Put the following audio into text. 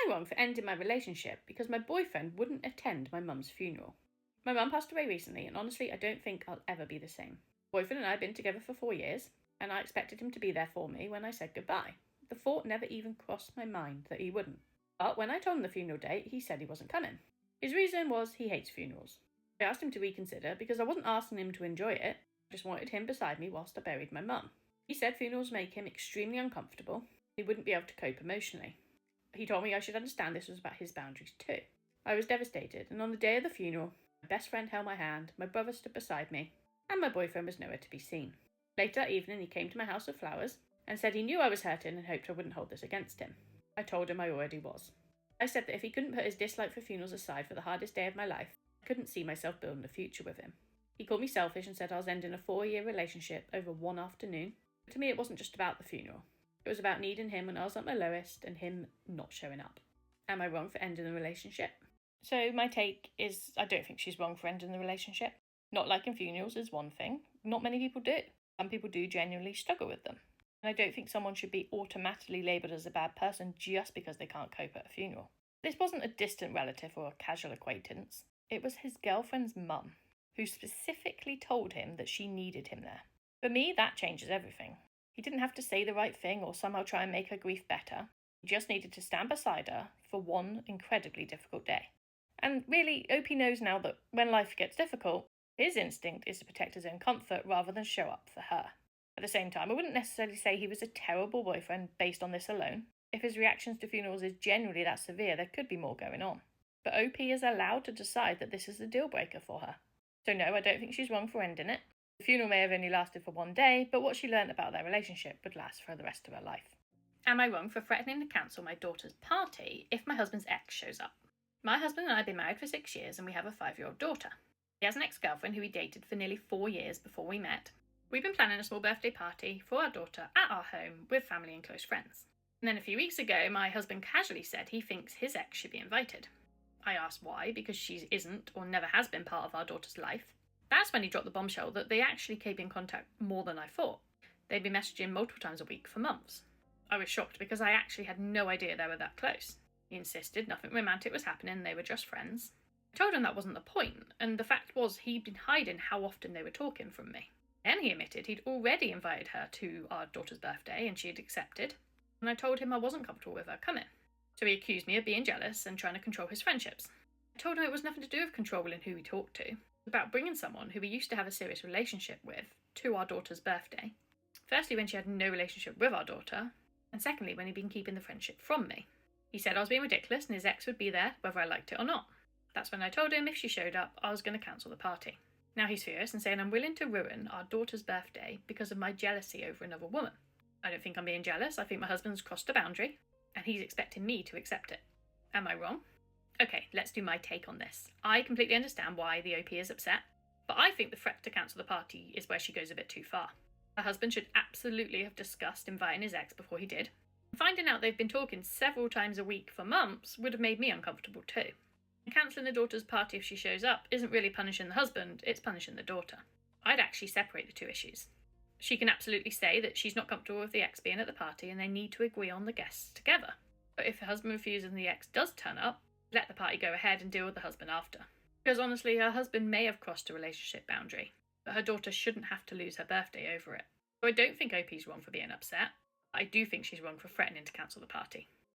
I wrong for ending my relationship because my boyfriend wouldn't attend my mum's funeral? My mum passed away recently, and honestly, I don't think I'll ever be the same. My boyfriend and I have been together for 4 years, and I expected him to be there for me when I said goodbye. The thought never even crossed my mind that he wouldn't. But when I told him the funeral date, he said he wasn't coming. His reason was he hates funerals. I asked him to reconsider because I wasn't asking him to enjoy it, I just wanted him beside me whilst I buried my mum. He said funerals make him extremely uncomfortable. He wouldn't be able to cope emotionally. He told me I should understand this was about his boundaries too. I was devastated, and on the day of the funeral, my best friend held my hand, my brother stood beside me, and my boyfriend was nowhere to be seen. Later that evening, he came to my house with flowers and said he knew I was hurting and hoped I wouldn't hold this against him. I told him I already was. I said that if he couldn't put his dislike for funerals aside for the hardest day of my life, I couldn't see myself building a future with him. He called me selfish and said I was ending a 4-year relationship over one afternoon. But to me, it wasn't just about the funeral. It was about needing him when I was at my lowest and him not showing up. Am I wrong for ending the relationship? So my take is I don't think she's wrong for ending the relationship. Not liking funerals is one thing. Not many people do. Some people do genuinely struggle with them. And I don't think someone should be automatically labelled as a bad person just because they can't cope at a funeral. This wasn't a distant relative or a casual acquaintance. It was his girlfriend's mum, who specifically told him that she needed him there. For me, that changes everything. He didn't have to say the right thing or somehow try and make her grief better. He just needed to stand beside her for one incredibly difficult day. And really, OP knows now that when life gets difficult, his instinct is to protect his own comfort rather than show up for her. At the same time, I wouldn't necessarily say he was a terrible boyfriend based on this alone. If his reactions to funerals is generally that severe, there could be more going on. But OP is allowed to decide that this is a deal breaker for her. So no, I don't think she's wrong for ending it. The funeral may have only lasted for one day, but what she learnt about their relationship would last for the rest of her life. Am I wrong for threatening to cancel my daughter's party if my husband's ex shows up? My husband and I have been married for 6 years and we have a 5-year-old daughter. He has an ex-girlfriend who he dated for nearly 4 years before we met. We've been planning a small birthday party for our daughter at our home with family and close friends. And then a few weeks ago, my husband casually said he thinks his ex should be invited. I asked why, because she isn't or never has been part of our daughter's life. That's when he dropped the bombshell that they actually keep in contact more than I thought. They'd been messaging multiple times a week for months. I was shocked because I actually had no idea they were that close. He insisted nothing romantic was happening, they were just friends. I told him that wasn't the point, and the fact was he'd been hiding how often they were talking from me. Then he admitted he'd already invited her to our daughter's birthday and she had accepted, and I told him I wasn't comfortable with her coming. So he accused me of being jealous and trying to control his friendships. I told him it was nothing to do with controlling who he talked to. About bringing someone who we used to have a serious relationship with to our daughter's birthday. Firstly, when she had no relationship with our daughter, and secondly, when he'd been keeping the friendship from me. He said I was being ridiculous and his ex would be there whether I liked it or not. That's when I told him if she showed up, I was going to cancel the party. Now he's furious and saying I'm willing to ruin our daughter's birthday because of my jealousy over another woman. I don't think I'm being jealous, I think my husband's crossed a boundary, and he's expecting me to accept it. Am I wrong? Okay, let's do my take on this. I completely understand why the OP is upset, but I think the threat to cancel the party is where she goes a bit too far. Her husband should absolutely have discussed inviting his ex before he did. Finding out they've been talking several times a week for months would have made me uncomfortable too. And cancelling the daughter's party if she shows up isn't really punishing the husband, it's punishing the daughter. I'd actually separate the two issues. She can absolutely say that she's not comfortable with the ex being at the party and they need to agree on the guests together. But if her husband refuses and the ex does turn up, let the party go ahead and deal with the husband after. Because honestly, her husband may have crossed a relationship boundary, but her daughter shouldn't have to lose her birthday over it. So I don't think OP's wrong for being upset. I do think she's wrong for threatening to cancel the party.